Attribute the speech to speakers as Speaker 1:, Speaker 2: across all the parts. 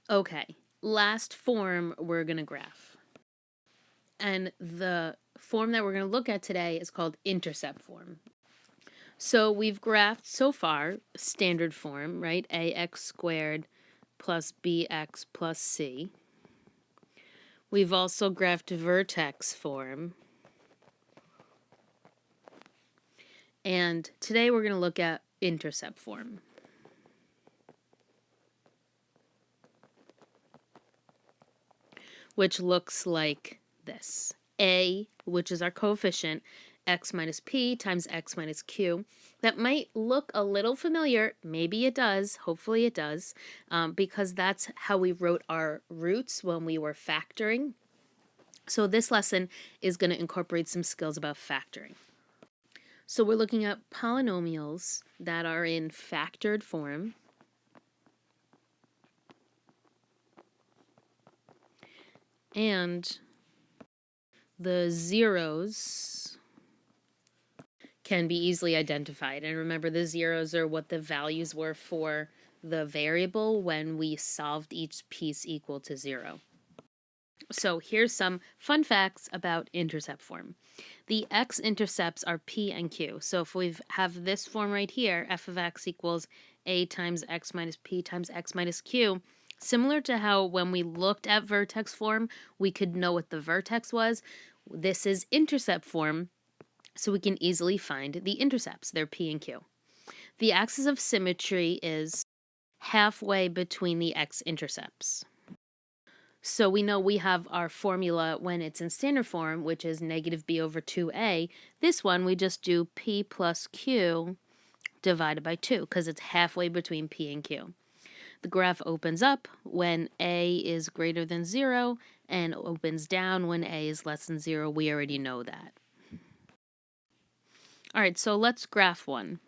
Speaker 1: Okay, last form we're going to graph. And the form that we're going to look at today is called intercept form. So we've graphed so far standard form, right? ax squared plus bx plus c. We've also graphed vertex form. And today we're going to look at intercept form. Which looks like this. A, which is our coefficient, x minus p times x minus q. That might look a little familiar. Maybe it does. Hopefully it does. Because that's how we wrote our roots when we were factoring. So this lesson is going to incorporate some skills about factoring. So we're looking at polynomials that are in factored form. And the zeros can be easily identified. And remember, the zeros are what the values were for the variable when we solved each piece equal to 0. So here's some fun facts about intercept form. The x-intercepts are p and q. So if we have this form right here, f of x equals a times x minus p times x minus q, similar to how when we looked at vertex form, we could know what the vertex was, this is intercept form, so we can easily find the intercepts. They're p and q. The axis of symmetry is halfway between the x-intercepts. So we know we have our formula when it's in standard form, which is negative b over 2a. This one, we just do p plus q divided by 2, because it's halfway between p and q. The graph opens up when a is greater than 0, and opens down when a is less than 0. We already know that. All right, so let's graph one.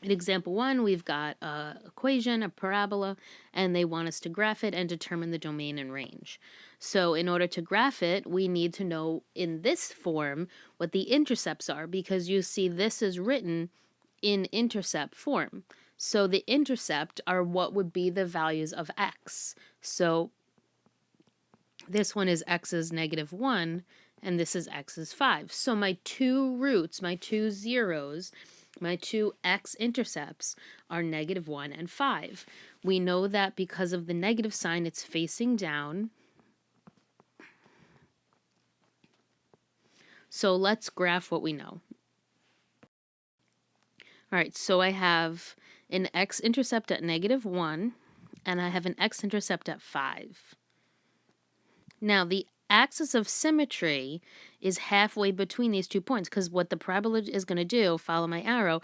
Speaker 1: In example 1, we've got an equation, a parabola, and they want us to graph it and determine the domain and range. So in order to graph it, we need to know in this form what the intercepts are, because you see this is written in intercept form. So the intercept are what would be the values of x. So this one is x is negative 1, and this is x is 5. So my two roots, my two zeros, my two x-intercepts are negative 1 and 5. We know that because of the negative sign, it's facing down. So let's graph what we know. All right, so I have an x-intercept at negative 1, and I have an x-intercept at 5. Now, the axis of symmetry is halfway between these 2 points, because what the parabola is going to do, follow my arrow,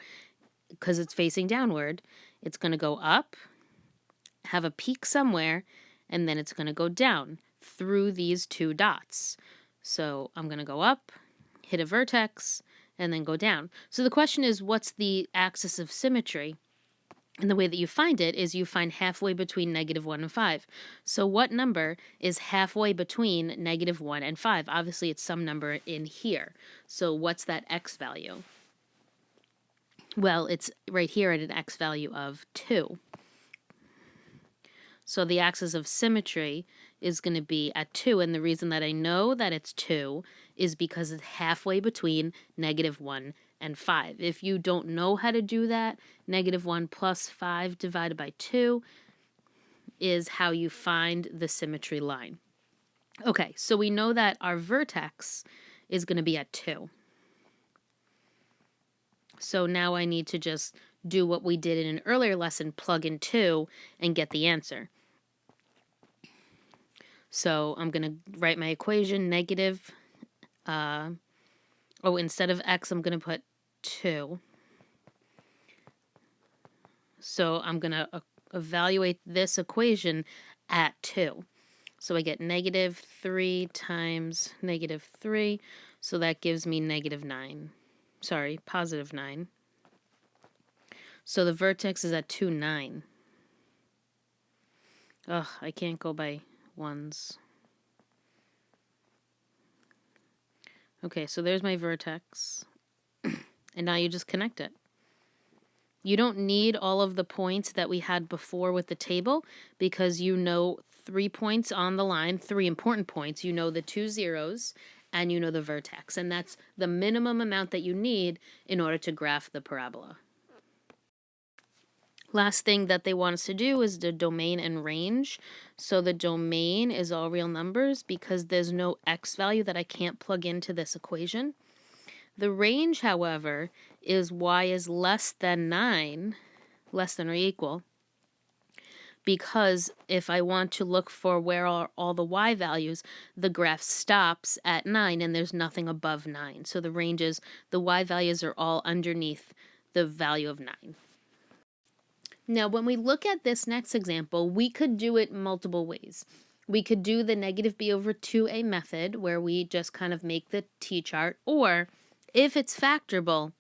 Speaker 1: because it's facing downward, it's going to go up, have a peak somewhere, and then it's going to go down through these 2 dots. So I'm going to go up, hit a vertex, and then go down. So the question is, what's the axis of symmetry? And the way that you find it is you find halfway between negative 1 and 5. So what number is halfway between negative 1 and 5? Obviously, it's some number in here. So what's that x value? Well, it's right here at an x value of 2. So the axis of symmetry is going to be at 2, and the reason that I know that it's 2 is because it's halfway between negative 1 and 5. If you don't know how to do that, negative 1 plus 5 divided by 2 is how you find the symmetry line. Okay, so we know that our vertex is going to be at 2. So now I need to just do what we did in an earlier lesson, plug in 2 and get the answer. So I'm going to write my equation, negative, instead of x, I'm going to put 2. So I'm going to evaluate this equation at 2. So I get negative 3 times negative 3, so that gives me negative 9. Sorry, positive 9. So the vertex is at 2, 9. Ugh, I can't go by ones. Okay, so there's my vertex. And now you just connect it. You don't need all of the points that we had before with the table because you know 3 points on the line, 3 important points. You know the 2 zeros and you know the vertex. And that's the minimum amount that you need in order to graph the parabola. Last thing that they want us to do is the domain and range. So the domain is all real numbers because there's no x value that I can't plug into this equation. The range, however, is y is less than 9, less than or equal, because if I want to look for where are all the y values, the graph stops at 9 and there's nothing above 9. So the range is the y values are all underneath the value of 9. Now, when we look at this next example, we could do it multiple ways. We could do the negative b over 2a method, where we just kind of make the t-chart, or if it's factorable,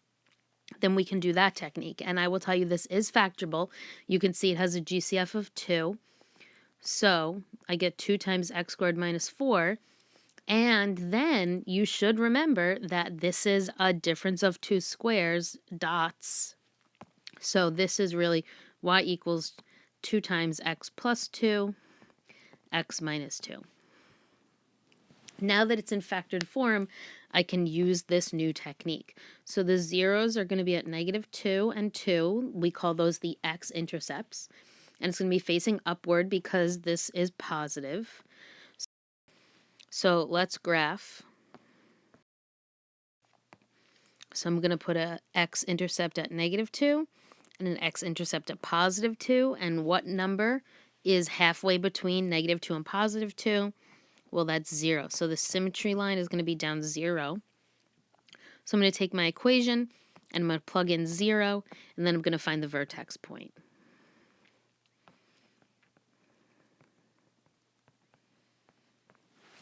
Speaker 1: then we can do that technique. And I will tell you this is factorable. You can see it has a GCF of 2. So I get 2 times x squared minus 4. And then you should remember that this is a difference of 2 squares, dots. So this is really y equals 2 times x plus 2, x minus 2. Now that it's in factored form, I can use this new technique. So the zeros are going to be at -2 and 2. We call those the x-intercepts. And it's going to be facing upward because this is positive. So let's graph. So I'm going to put a x-intercept at -2 and an x-intercept at +2. And what number is halfway between -2 and +2? Well, that's 0. So the symmetry line is going to be down 0. So I'm going to take my equation and I'm going to plug in 0, and then I'm going to find the vertex point.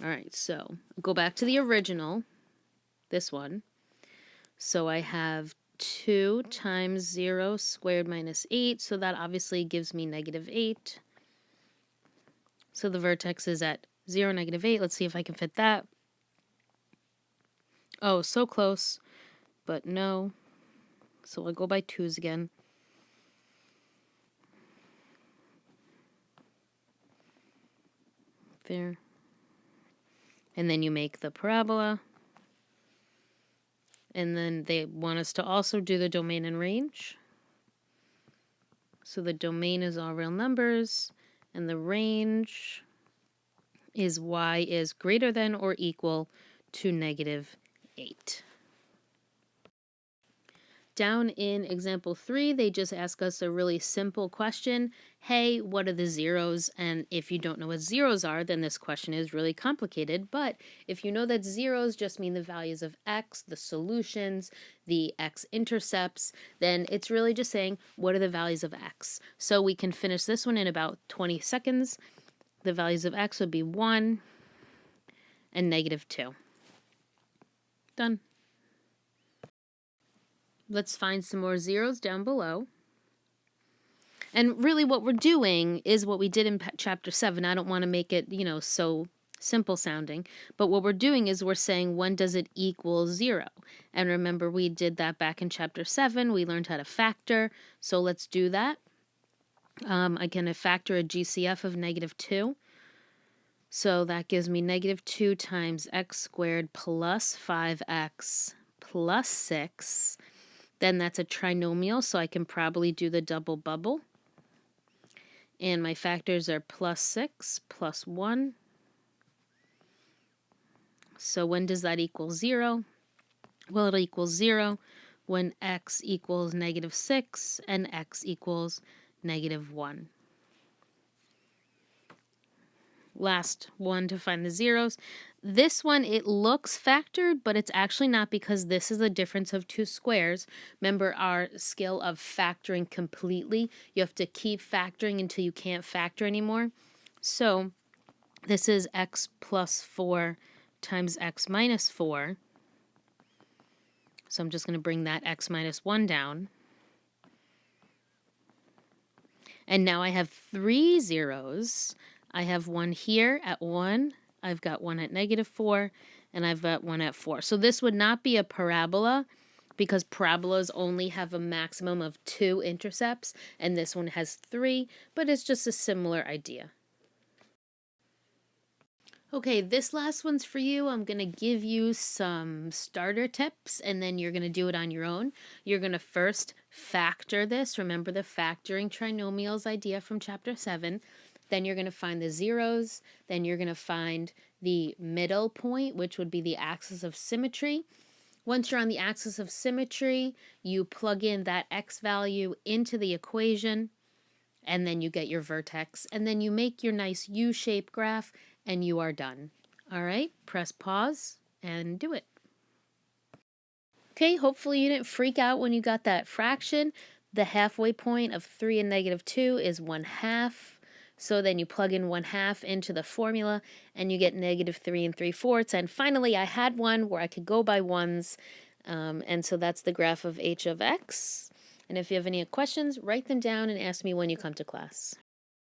Speaker 1: All right, so go back to the original, this one. So I have 2 times 0 squared minus 8, so that obviously gives me -8. So the vertex is at 0, -8. Let's see if I can fit that. Oh, so close, but no. So I'll go by 2's again. There. And then you make the parabola. And then they want us to also do the domain and range. So the domain is all real numbers, and the range is y is greater than or equal to -8. Down in example 3, they just ask us a really simple question. Hey, what are the zeros? And if you don't know what zeros are, then this question is really complicated. But if you know that zeros just mean the values of x, the solutions, the x-intercepts, then it's really just saying, what are the values of x? So we can finish this one in about 20 seconds. The values of x would be 1 and -2. Done. Let's find some more zeros down below. And really what we're doing is what we did in chapter 7. I don't want to make it, so simple sounding. But what we're doing is we're saying, when does it equal 0? And remember, we did that back in chapter 7. We learned how to factor. So let's do that. I can factor a GCF of -2. So that gives me -2 times x squared plus 5x plus 6. Then that's a trinomial, so I can probably do the double bubble. And my factors are +6 plus 1. So when does that equal 0? Well, it'll equal 0 when x equals -6 and x equals -1. Last one to find the zeros. This one, it looks factored, but it's actually not, because this is a difference of 2 squares. Remember our skill of factoring completely. You have to keep factoring until you can't factor anymore. So this is x plus 4 times x minus 4. So I'm just going to bring that x minus 1 down. And now I have 3 zeros. I have one here at 1, I've got one at -4, and I've got one at 4. So this would not be a parabola because parabolas only have a maximum of 2 intercepts, and this one has 3, but it's just a similar idea. Okay, this last one's for you. I'm going to give you some starter tips, and then you're going to do it on your own. You're going to first factor this. Remember the factoring trinomials idea from chapter 7. Then you're going to find the zeros. Then you're going to find the middle point, which would be the axis of symmetry. Once you're on the axis of symmetry, you plug in that x value into the equation, and then you get your vertex, and then you make your nice U-shaped graph, and you are done. All right, press pause and do it. Okay, hopefully you didn't freak out when you got that fraction. The halfway point of 3 and negative 2 is 1/2. So then you plug in 1/2 into the formula, and you get negative 3 and 3/4. And finally, I had one where I could go by ones, and so that's the graph of h of x. And if you have any questions, write them down and ask me when you come to class.